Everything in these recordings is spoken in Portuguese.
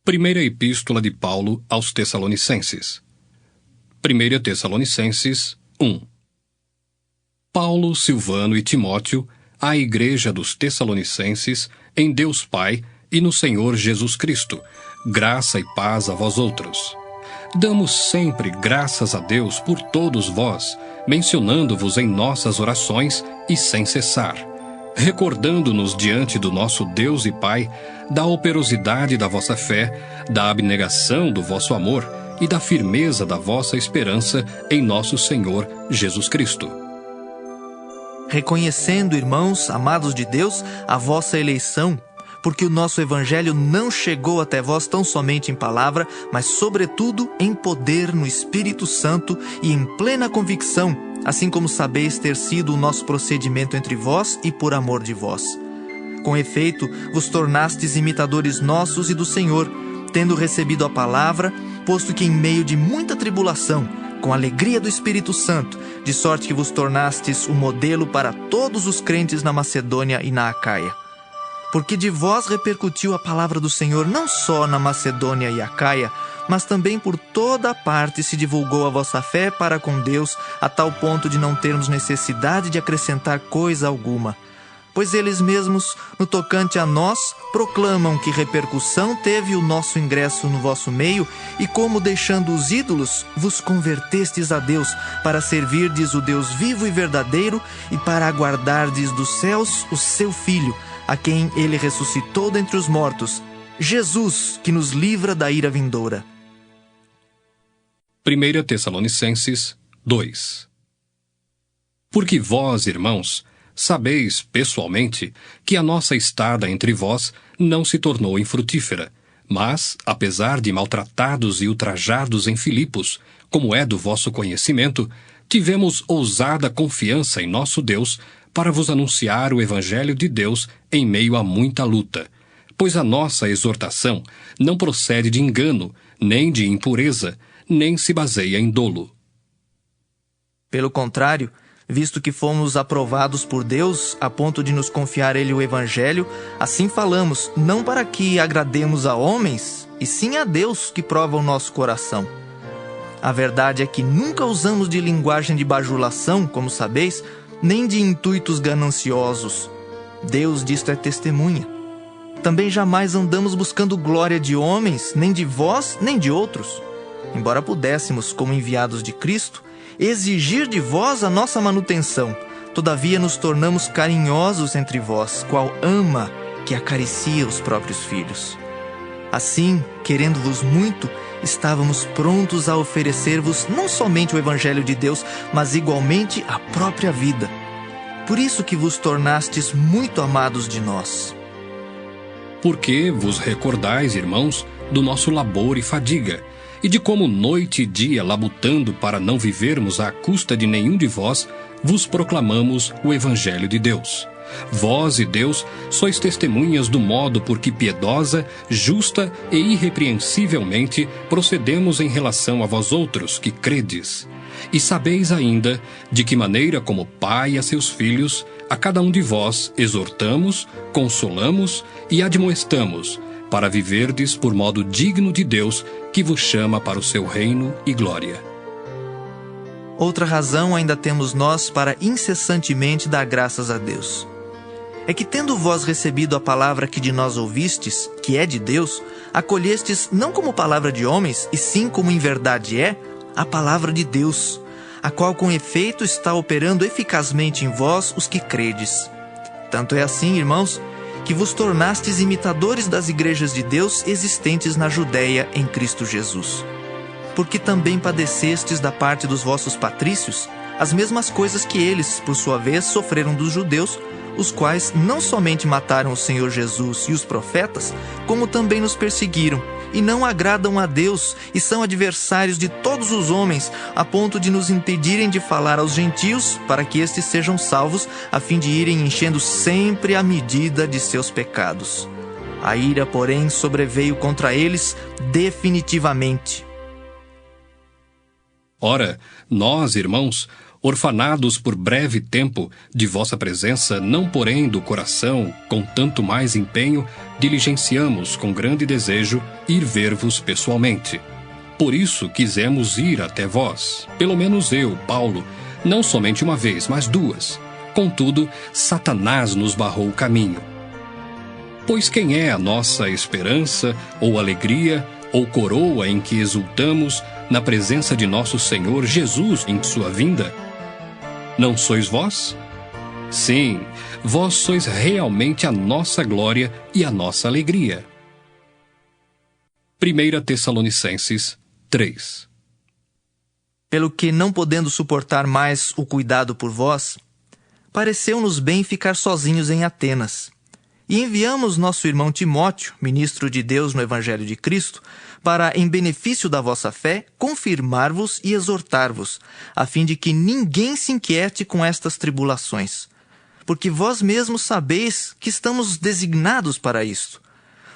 Primeira Epístola de Paulo aos Tessalonicenses. 1 Tessalonicenses 1. Paulo, Silvano e Timóteo, à Igreja dos Tessalonicenses, em Deus Pai e no Senhor Jesus Cristo, graça e paz a vós outros. Damos sempre graças a Deus por todos vós, mencionando-vos em nossas orações e sem cessar, recordando-nos diante do nosso Deus e Pai da operosidade da vossa fé, da abnegação do vosso amor e da firmeza da vossa esperança em nosso Senhor Jesus Cristo. Reconhecendo, irmãos, amados de Deus, a vossa eleição, porque o nosso Evangelho não chegou até vós tão somente em palavra, mas sobretudo em poder no Espírito Santo e em plena convicção, assim como sabeis ter sido o nosso procedimento entre vós e por amor de vós. Com efeito, vos tornastes imitadores nossos e do Senhor, tendo recebido a palavra, posto que em meio de muita tribulação, com a alegria do Espírito Santo, de sorte que vos tornastes o modelo para todos os crentes na Macedônia e na Acaia. Porque de vós repercutiu a palavra do Senhor não só na Macedônia e Acaia, mas também por toda a parte se divulgou a vossa fé para com Deus, a tal ponto de não termos necessidade de acrescentar coisa alguma. Pois eles mesmos, no tocante a nós, proclamam que repercussão teve o nosso ingresso no vosso meio, e como, deixando os ídolos, vos convertestes a Deus, para servirdes o Deus vivo e verdadeiro, e para aguardardes dos céus o seu Filho, a quem ele ressuscitou dentre os mortos, Jesus, que nos livra da ira vindoura. 1 Tessalonicenses 2. Porque vós, irmãos, sabeis, pessoalmente, que a nossa estada entre vós não se tornou infrutífera, mas, apesar de maltratados e ultrajados em Filipos, como é do vosso conhecimento, tivemos ousada confiança em nosso Deus para vos anunciar o Evangelho de Deus em meio a muita luta, pois a nossa exortação não procede de engano, nem de impureza, nem se baseia em dolo. Pelo contrário, visto que fomos aprovados por Deus a ponto de nos confiar Ele o Evangelho, assim falamos, não para que agrademos a homens, e sim a Deus que prova o nosso coração. A verdade é que nunca usamos de linguagem de bajulação, como sabeis, nem de intuitos gananciosos. Deus disto é testemunha. Também jamais andamos buscando glória de homens, nem de vós, nem de outros. Embora pudéssemos, como enviados de Cristo, exigir de vós a nossa manutenção, todavia nos tornamos carinhosos entre vós, qual ama que acaricia os próprios filhos. Assim, querendo-vos muito, estávamos prontos a oferecer-vos não somente o Evangelho de Deus, mas igualmente a própria vida. Por isso que vos tornastes muito amados de nós. Porque vos recordais, irmãos, do nosso labor e fadiga, e de como noite e dia labutando para não vivermos à custa de nenhum de vós, vos proclamamos o Evangelho de Deus. Vós e Deus sois testemunhas do modo por que piedosa, justa e irrepreensivelmente procedemos em relação a vós outros que credes. E sabeis ainda de que maneira, como pai a seus filhos, a cada um de vós exortamos, consolamos e admoestamos, para viverdes por modo digno de Deus, que vos chama para o seu reino e glória. Outra razão ainda temos nós para incessantemente dar graças a Deus. É que, tendo vós recebido a palavra que de nós ouvistes, que é de Deus, acolhestes não como palavra de homens, e sim como em verdade é, a palavra de Deus, a qual com efeito está operando eficazmente em vós os que credes. Tanto é assim, irmãos, que vos tornastes imitadores das igrejas de Deus existentes na Judéia em Cristo Jesus. Porque também padecestes da parte dos vossos patrícios as mesmas coisas que eles, por sua vez, sofreram dos judeus, os quais não somente mataram o Senhor Jesus e os profetas, como também nos perseguiram, e não agradam a Deus, e são adversários de todos os homens, a ponto de nos impedirem de falar aos gentios, para que estes sejam salvos, a fim de irem enchendo sempre a medida de seus pecados. A ira, porém, sobreveio contra eles definitivamente. Ora, nós, irmãos, orfanados por breve tempo de vossa presença, não porém do coração, com tanto mais empenho, diligenciamos com grande desejo ir ver-vos pessoalmente. Por isso quisemos ir até vós, pelo menos eu, Paulo, não somente uma vez, mas duas. Contudo, Satanás nos barrou o caminho. Pois quem é a nossa esperança, ou alegria, ou coroa em que exultamos na presença de nosso Senhor Jesus em sua vinda? Não sois vós? Sim, vós sois realmente a nossa glória e a nossa alegria. 1 Tessalonicenses 3. Pelo que, não podendo suportar mais o cuidado por vós, pareceu-nos bem ficar sozinhos em Atenas. E enviamos nosso irmão Timóteo, ministro de Deus no Evangelho de Cristo, para, em benefício da vossa fé, confirmar-vos e exortar-vos, a fim de que ninguém se inquiete com estas tribulações. Porque vós mesmos sabeis que estamos designados para isto.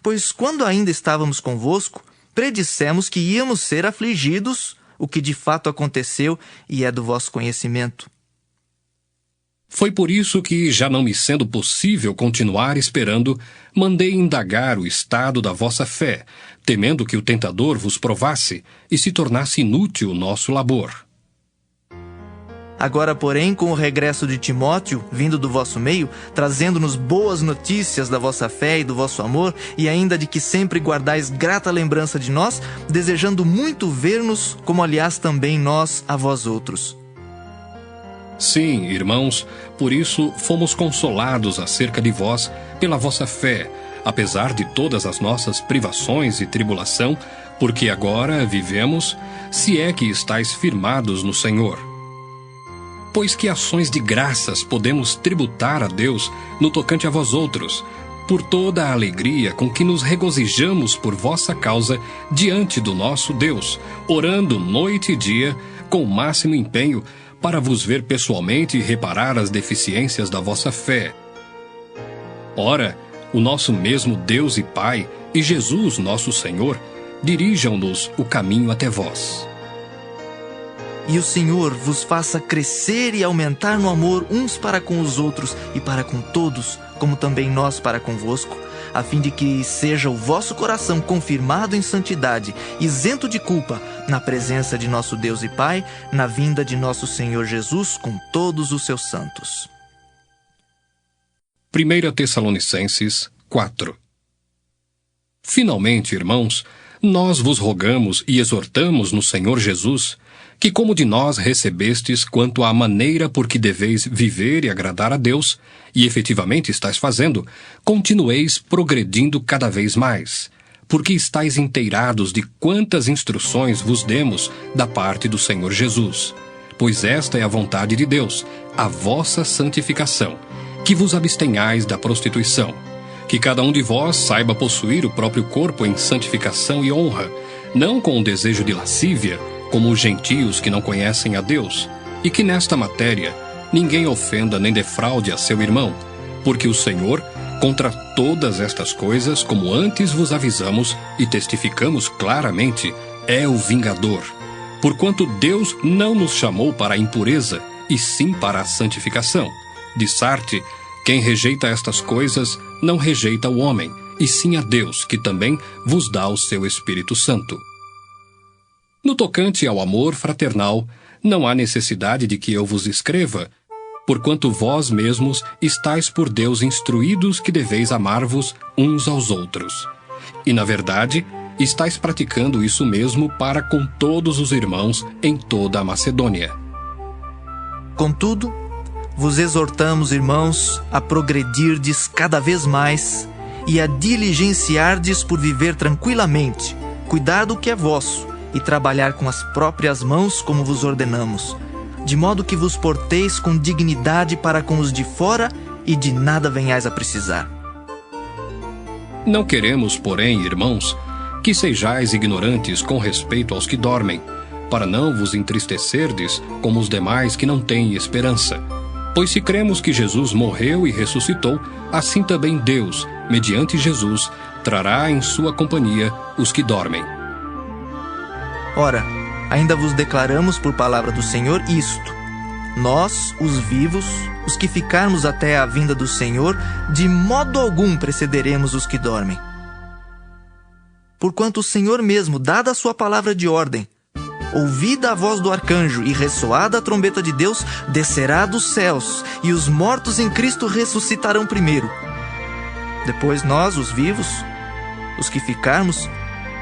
Pois quando ainda estávamos convosco, predissemos que íamos ser afligidos, o que de fato aconteceu e é do vosso conhecimento. Foi por isso que, já não me sendo possível continuar esperando, mandei indagar o estado da vossa fé, temendo que o tentador vos provasse e se tornasse inútil o nosso labor. Agora, porém, com o regresso de Timóteo, vindo do vosso meio, trazendo-nos boas notícias da vossa fé e do vosso amor, e ainda de que sempre guardais grata lembrança de nós, desejando muito ver-nos, como aliás também nós a vós outros. Sim, irmãos, por isso fomos consolados acerca de vós pela vossa fé, apesar de todas as nossas privações e tribulação, porque agora vivemos, se é que estáis firmados no Senhor. Pois que ações de graças podemos tributar a Deus no tocante a vós outros, por toda a alegria com que nos regozijamos por vossa causa diante do nosso Deus, orando noite e dia com o máximo empenho, para vos ver pessoalmente e reparar as deficiências da vossa fé. Ora, o nosso mesmo Deus e Pai, e Jesus nosso Senhor, dirijam-nos o caminho até vós. E o Senhor vos faça crescer e aumentar no amor uns para com os outros e para com todos, como também nós para convosco, a fim de que seja o vosso coração confirmado em santidade, isento de culpa, na presença de nosso Deus e Pai, na vinda de nosso Senhor Jesus com todos os seus santos. 1 Tessalonicenses 4. Finalmente, irmãos, nós vos rogamos e exortamos no Senhor Jesus, que como de nós recebestes quanto à maneira por que deveis viver e agradar a Deus, e efetivamente estáis fazendo, continueis progredindo cada vez mais, porque estáis inteirados de quantas instruções vos demos da parte do Senhor Jesus. Pois esta é a vontade de Deus, a vossa santificação, que vos abstenhais da prostituição, que cada um de vós saiba possuir o próprio corpo em santificação e honra, não com o desejo de lascívia, como os gentios que não conhecem a Deus, e que nesta matéria ninguém ofenda nem defraude a seu irmão, porque o Senhor, contra todas estas coisas, como antes vos avisamos e testificamos claramente, é o vingador. Porquanto Deus não nos chamou para a impureza, e sim para a santificação. De Sarte, quem rejeita estas coisas, não rejeita o homem, e sim a Deus, que também vos dá o seu Espírito Santo. No tocante ao amor fraternal, não há necessidade de que eu vos escreva, porquanto vós mesmos estáis por Deus instruídos que deveis amar-vos uns aos outros. E, na verdade, estáis praticando isso mesmo para com todos os irmãos em toda a Macedônia. Contudo, vos exortamos, irmãos, a progredirdes cada vez mais e a diligenciardes por viver tranquilamente, cuidar do que é vosso, e trabalhar com as próprias mãos como vos ordenamos, de modo que vos porteis com dignidade para com os de fora e de nada venhais a precisar. Não queremos, porém, irmãos, que sejais ignorantes com respeito aos que dormem, para não vos entristecerdes como os demais que não têm esperança. Pois se cremos que Jesus morreu e ressuscitou, assim também Deus, mediante Jesus, trará em sua companhia os que dormem. Ora, ainda vos declaramos por palavra do Senhor isto: Nós, os vivos, os que ficarmos até a vinda do Senhor, de modo algum precederemos os que dormem. Porquanto o Senhor mesmo, dada a sua palavra de ordem, ouvida a voz do arcanjo e ressoada a trombeta de Deus, descerá dos céus, e os mortos em Cristo ressuscitarão primeiro. Depois nós, os vivos, os que ficarmos,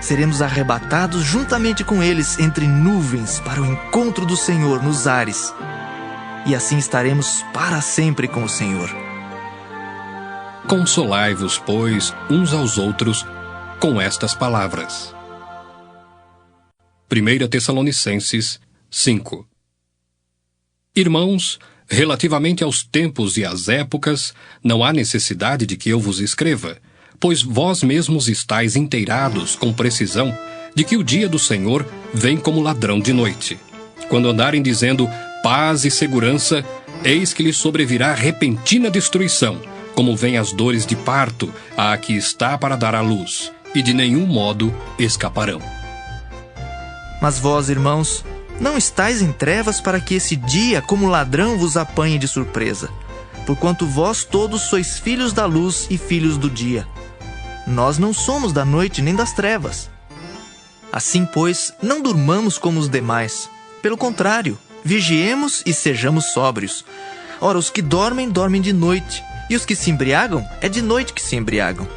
seremos arrebatados juntamente com eles entre nuvens para o encontro do Senhor nos ares, e assim estaremos para sempre com o Senhor. Consolai-vos, pois, uns aos outros com estas palavras. 1 Tessalonicenses 5. Irmãos, relativamente aos tempos e às épocas, não há necessidade de que eu vos escreva, pois vós mesmos estáis inteirados com precisão de que o dia do Senhor vem como ladrão de noite. Quando andarem dizendo paz e segurança, eis que lhes sobrevirá repentina destruição, como vêm as dores de parto à que está para dar à luz, e de nenhum modo escaparão. Mas vós, irmãos, não estáis em trevas para que esse dia, como ladrão, vos apanhe de surpresa, porquanto vós todos sois filhos da luz e filhos do dia. Nós não somos da noite nem das trevas. Assim, pois, não durmamos como os demais. Pelo contrário, vigiemos e sejamos sóbrios. Ora, os que dormem, dormem de noite, e os que se embriagam, é de noite que se embriagam.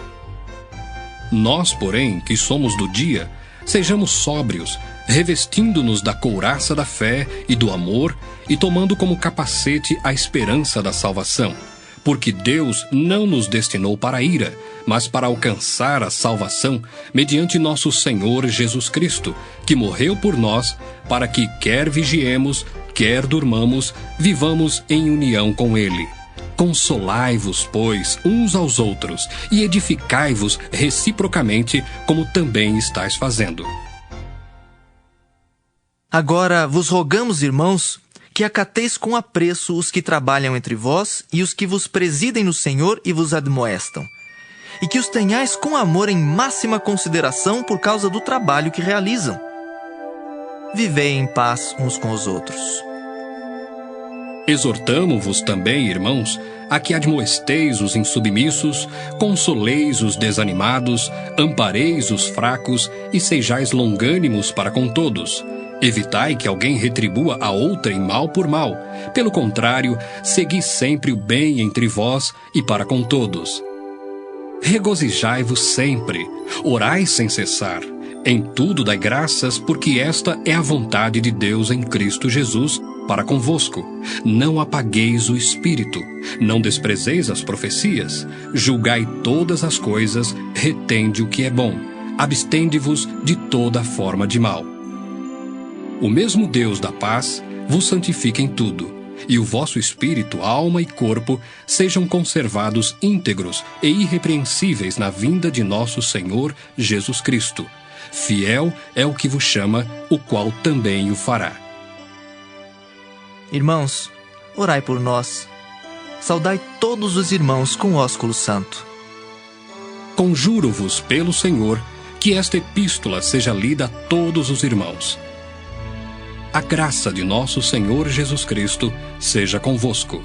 Nós, porém, que somos do dia, sejamos sóbrios, revestindo-nos da couraça da fé e do amor e tomando como capacete a esperança da salvação. Porque Deus não nos destinou para a ira, mas para alcançar a salvação mediante nosso Senhor Jesus Cristo, que morreu por nós, para que quer vigiemos, quer durmamos, vivamos em união com Ele. Consolai-vos, pois, uns aos outros, e edificai-vos reciprocamente, como também estáis fazendo. Agora vos rogamos, irmãos, que acateis com apreço os que trabalham entre vós e os que vos presidem no Senhor e vos admoestam, e que os tenhais com amor em máxima consideração por causa do trabalho que realizam. Vivei em paz uns com os outros. Exortamo-vos também, irmãos, a que admoesteis os insubmissos, consoleis os desanimados, ampareis os fracos e sejais longânimos para com todos. Evitai que alguém retribua a outrem mal por mal. Pelo contrário, segui sempre o bem entre vós e para com todos. Regozijai-vos sempre, orai sem cessar. Em tudo dai graças, porque esta é a vontade de Deus em Cristo Jesus para convosco. Não apagueis o Espírito, não desprezeis as profecias, julgai todas as coisas, retende o que é bom, abstende-vos de toda forma de mal. O mesmo Deus da paz vos santifique em tudo, e o vosso espírito, alma e corpo sejam conservados íntegros e irrepreensíveis na vinda de nosso Senhor Jesus Cristo. Fiel é o que vos chama, o qual também o fará. Irmãos, orai por nós. Saudai todos os irmãos com ósculo santo. Conjuro-vos pelo Senhor que esta epístola seja lida a todos os irmãos. A graça de nosso Senhor Jesus Cristo seja convosco.